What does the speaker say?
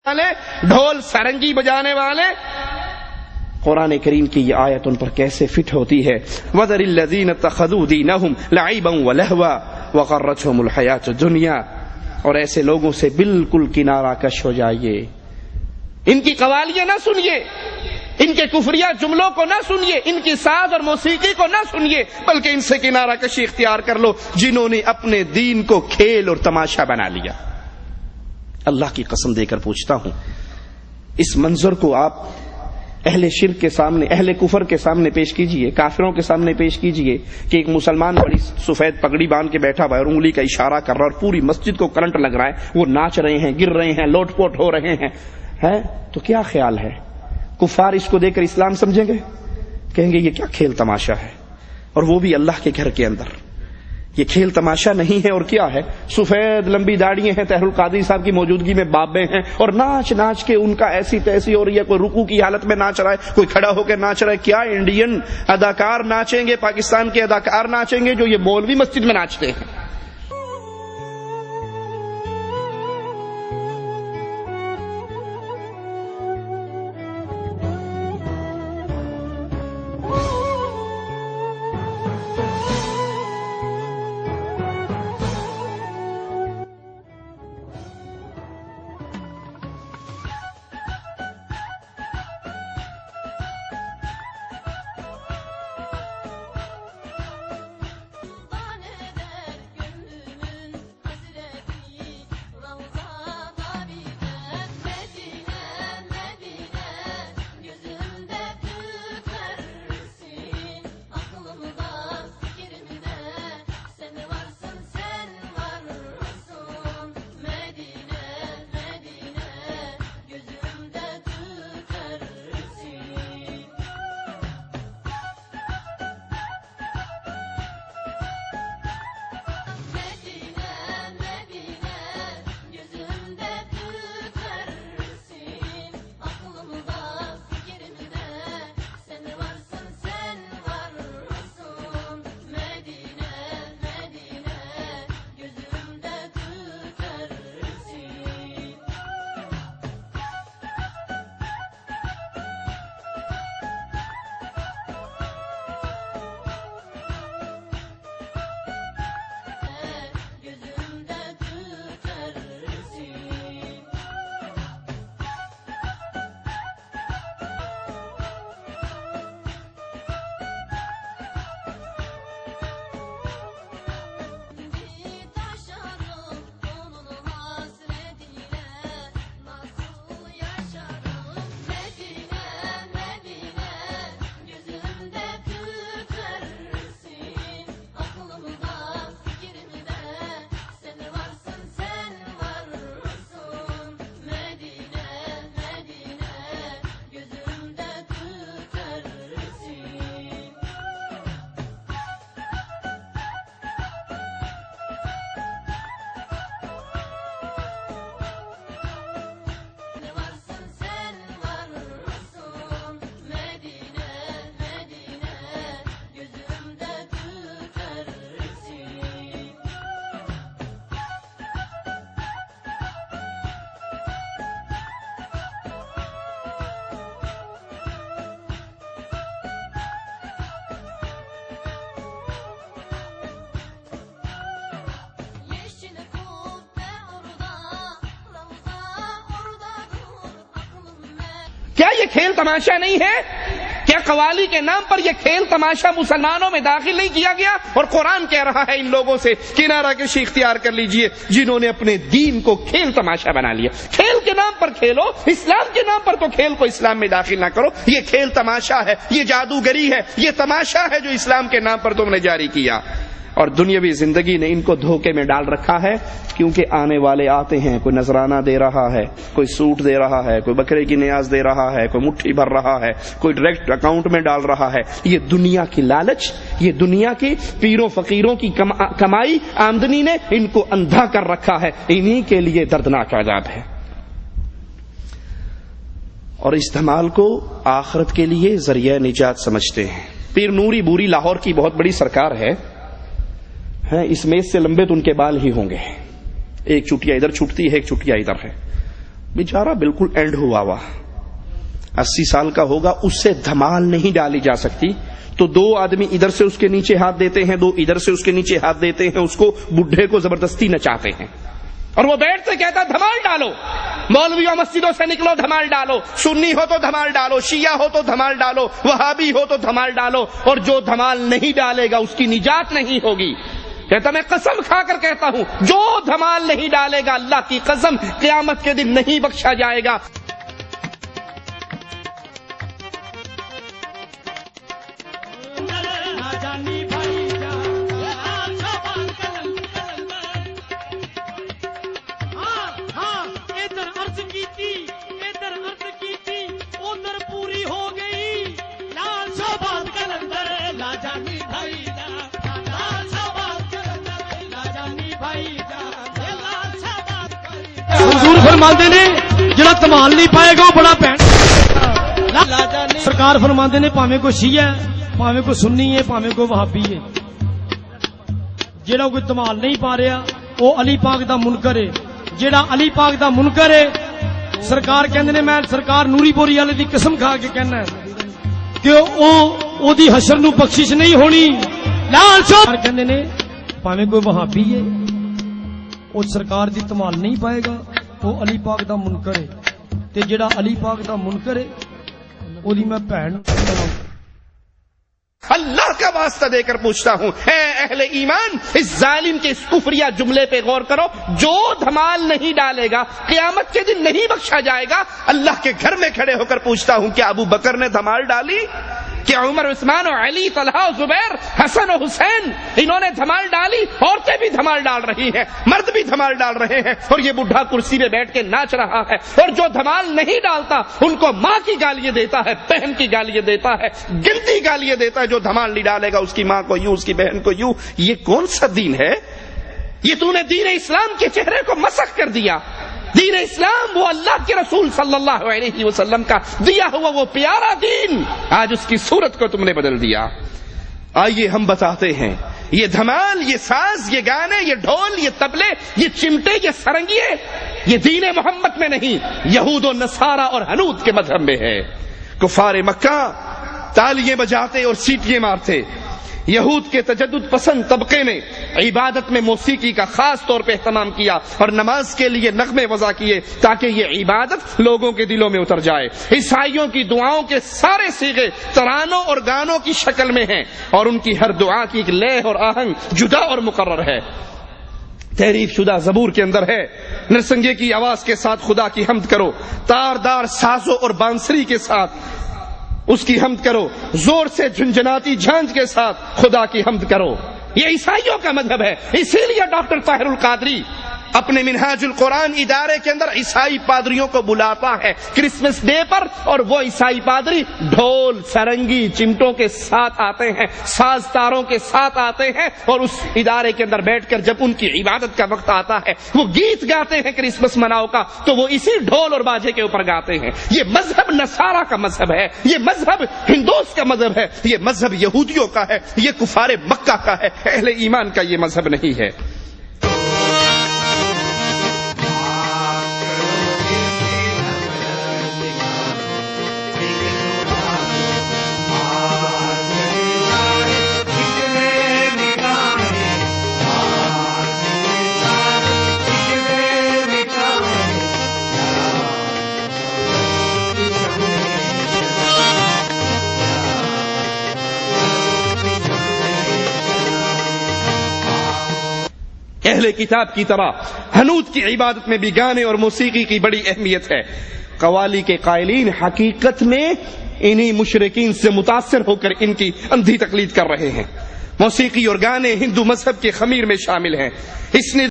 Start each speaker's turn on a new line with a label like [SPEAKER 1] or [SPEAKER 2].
[SPEAKER 1] والے، ڈھول سرنگی بجانے والے، قرآن کریم کی یہ آیت ان پر کیسے فٹ ہوتی ہے؟ وَذَرِ الَّذِينَ اتَّخَذُوا دِينَهُمْ لَعِبًا وَلَهْوًا وَغَرَّتْهُمُ الْحَيَاةُ الدُّنْيَا، اور ایسے لوگوں سے بالکل کنارہ کش ہو جائیے، ان کی قوالیاں نہ سنیے، ان کے کفریہ جملوں کو نہ سنیے، ان کی ساز اور موسیقی کو نہ سنیے، بلکہ ان سے کنارہ کشی اختیار کر لو جنہوں نے اپنے دین کو کھیل اور تماشا بنا لیا۔ اللہ کی قسم دے کر پوچھتا ہوں، اس منظر کو آپ اہل شرک کے سامنے، اہل کفر کے سامنے پیش کیجئے، کافروں کے سامنے پیش کیجئے کہ ایک مسلمان بڑی سفید پگڑی باندھ کے بیٹھا ہوا ہے اور انگلی کا اشارہ کر رہا ہے اور پوری مسجد کو کرنٹ لگ رہا ہے، وہ ناچ رہے ہیں، گر رہے ہیں، لوٹ پوٹ ہو رہے ہیں، تو کیا خیال ہے؟ کفار اس کو دیکھ کر اسلام سمجھیں گے؟ کہیں گے یہ کیا کھیل تماشا ہے، اور وہ بھی اللہ کے گھر کے اندر۔ یہ کھیل تماشا نہیں ہے اور کیا ہے؟ سفید لمبی داڑیاں ہیں، طاہر القادری صاحب کی موجودگی میں بابے ہیں، اور ناچ ناچ کے ان کا ایسی تیسی ہو رہی ہے، کوئی رکوع کی حالت میں ناچ رہا ہے، کوئی کھڑا ہو کے ناچ رہا ہے۔ کیا انڈین اداکار ناچیں گے، پاکستان کے اداکار ناچیں گے جو یہ مولوی مسجد میں ناچتے ہیں؟ کیا یہ کھیل تماشا نہیں ہے؟ کیا قوالی کے نام پر یہ کھیل تماشا مسلمانوں میں داخل نہیں کیا گیا؟ اور قرآن کہہ رہا ہے ان لوگوں سے کنارہ کشی اختیار کر لیجئے جنہوں نے اپنے دین کو کھیل تماشا بنا لیا۔ کھیل کے نام پر کھیلو، اسلام کے نام پر تو کھیل کو اسلام میں داخل نہ کرو۔ یہ کھیل تماشا ہے، یہ جادوگری ہے، یہ تماشا ہے جو اسلام کے نام پر تم نے جاری کیا، اور دنیاوی زندگی نے ان کو دھوکے میں ڈال رکھا ہے، کیونکہ آنے والے آتے ہیں، کوئی نذرانہ دے رہا ہے، کوئی سوٹ دے رہا ہے، کوئی بکرے کی نیاز دے رہا ہے، کوئی مٹھی بھر رہا ہے، کوئی ڈائریکٹ اکاؤنٹ میں ڈال رہا ہے۔ یہ دنیا کی لالچ، یہ دنیا کی پیروں فقیروں کی کمائی آمدنی نے ان کو اندھا کر رکھا ہے۔ انہی کے لیے دردناک عذاب ہے، اور اس دھمال کو آخرت کے لیے ذریعہ نجات سمجھتے ہیں۔ پیر نوری بوری لاہور کی بہت بڑی سرکار ہے، اس میز سے لمبے تو ان کے بال ہی ہوں گے، ایک چٹیا ادھر چھوٹتی ہے، ایک چٹیا ادھر ہے، بیچارہ بالکل اینڈ ہوا 80 سال کا ہوگا، اس سے دھمال نہیں ڈالی جا سکتی، تو 2 آدمی ادھر سے اس کے نیچے ہاتھ دیتے ہیں، 2 ادھر سے اس کے نیچے ہاتھ دیتے ہیں، اس کو بڈھے کو زبردستی نچاتے ہیں، اور وہ بیٹھ سے کہتا دھمال ڈالو، مولویوں مسجدوں سے نکلو دھمال ڈالو، سنی ہو تو دھمال ڈالو، شیعہ ہو تو دھمال ڈالو، وہابی ہو تو دھمال ڈالو، اور جو دھمال نہیں ڈالے گا اس کی نجات نہیں ہوگی۔ کہتا میں قسم کھا کر کہتا ہوں، جو دھمال نہیں ڈالے گا اللہ کی قسم قیامت کے دن نہیں بخشا جائے گا۔
[SPEAKER 2] حضور فرماندے نے جڑا دھمال نہیں پائے گا وہ بڑا بہن۔ سرکار فرماندے نے پاویں کوئی شیعہ ہے، پاویں کوئی سنی ہے، پاویں کوئی وہابی ہے، جڑا کوئی دھمال نہیں پا رہا وہ علی پاک دا منکر ہے۔ جڑا علی پاک دا منکر ہے، سرکار کہندے نے، میں سرکار نوری بوری والے دی قسم کھا کے کہنا ہے کہ او دی حشر نو بخشش نہیں ہونی۔ لال شاہ کہندے نے پاویں کوئی وہابی ہے، وہ سرکار دی دھمال نہیں پائے گا وہ علی پاک دا منکر ہے، تے جڑا علی پاک دا منکر ہے او دی میں بہن۔
[SPEAKER 1] اللہ کا واسطہ دے کر پوچھتا ہوں، اے اہل ایمان، اس ظالم کے اس کفریہ جملے پہ غور کرو، جو دھمال نہیں ڈالے گا قیامت کے دن نہیں بخشا جائے گا۔ اللہ کے گھر میں کھڑے ہو کر پوچھتا ہوں، کیا ابو بکر نے دھمال ڈالی؟ کیا عمر، عثمان و علی، طلحہ و زبیر، حسن و حسین انہوں نے دھمال ڈالی؟ عورتیں بھی دھمال ڈال رہی ہیں، مرد بھی دھمال ڈال رہے ہیں، اور یہ بڈھا کرسی پہ بیٹھ کے ناچ رہا ہے، اور جو دھمال نہیں ڈالتا ان کو ماں کی گالیاں دیتا ہے، بہن کی گالیاں دیتا ہے، گنتی گالیاں دیتا ہے۔ جو دھمال نہیں ڈالے گا اس کی ماں کو یوں، اس کی بہن کو یوں۔ یہ کون سا دین ہے؟ یہ تو نے دین اسلام کے چہرے کو مسخ کر دیا۔ دین اسلام وہ اللہ کے رسول صلی اللہ علیہ وسلم کا دیا ہوا وہ پیارا دین، آج اس کی صورت کو تم نے بدل دیا۔ آئیے ہم بتاتے ہیں، یہ دھمال، یہ ساز، یہ گانے، یہ ڈھول، یہ طبلے، یہ چمٹے، یہ سرنگیے، یہ دین محمد میں نہیں، یہود و نصارہ اور حنود کے مذہب میں ہے۔ کفار مکہ تالیاں بجاتے اور سیٹیاں مارتے۔ یہود کے تجدد پسند طبقے نے عبادت میں موسیقی کا خاص طور پہ اہتمام کیا اور نماز کے لیے نغمے وضع کیے تاکہ یہ عبادت لوگوں کے دلوں میں اتر جائے۔ عیسائیوں کی دعاؤں کے سارے صیغے ترانوں اور گانوں کی شکل میں ہیں، اور ان کی ہر دعا کی ایک لے اور آہنگ جدا اور مقرر ہے۔ تحریف شدہ زبور کے اندر ہے، نرسنگے کی آواز کے ساتھ خدا کی حمد کرو، تاردار سازوں اور بانسری کے ساتھ اس کی حمد کرو، زور سے جھنجھناتی جھانج کے ساتھ خدا کی حمد کرو۔ یہ عیسائیوں کا مذہب ہے۔ اسی لیے ڈاکٹر طاہر القادری اپنے منہاج القرآن ادارے کے اندر عیسائی پادریوں کو بلاتا ہے کرسمس ڈے پر، اور وہ عیسائی پادری ڈھول، سرنگی، چمٹوں کے ساتھ آتے ہیں، ساز تاروں کے ساتھ آتے ہیں، اور اس ادارے کے اندر بیٹھ کر جب ان کی عبادت کا وقت آتا ہے وہ گیت گاتے ہیں کرسمس مناؤ کا، تو وہ اسی ڈھول اور باجے کے اوپر گاتے ہیں۔ یہ مذہب نصارہ کا مذہب ہے، یہ مذہب ہندوز کا مذہب ہے، یہ مذہب یہودیوں کا ہے، یہ کفار مکہ کا ہے، اہل ایمان کا یہ مذہب نہیں ہے۔ اہل کتاب کی طرح حنود کی عبادت میں بھی گانے اور موسیقی کی بڑی اہمیت ہے۔ قوالی کے قائلین حقیقت میں انہی مشرکین سے متاثر ہو کر ان کی اندھی تقلید کر رہے ہیں۔ موسیقی اور گانے ہندو مذہب کے خمیر میں شامل ہیں۔ اس نے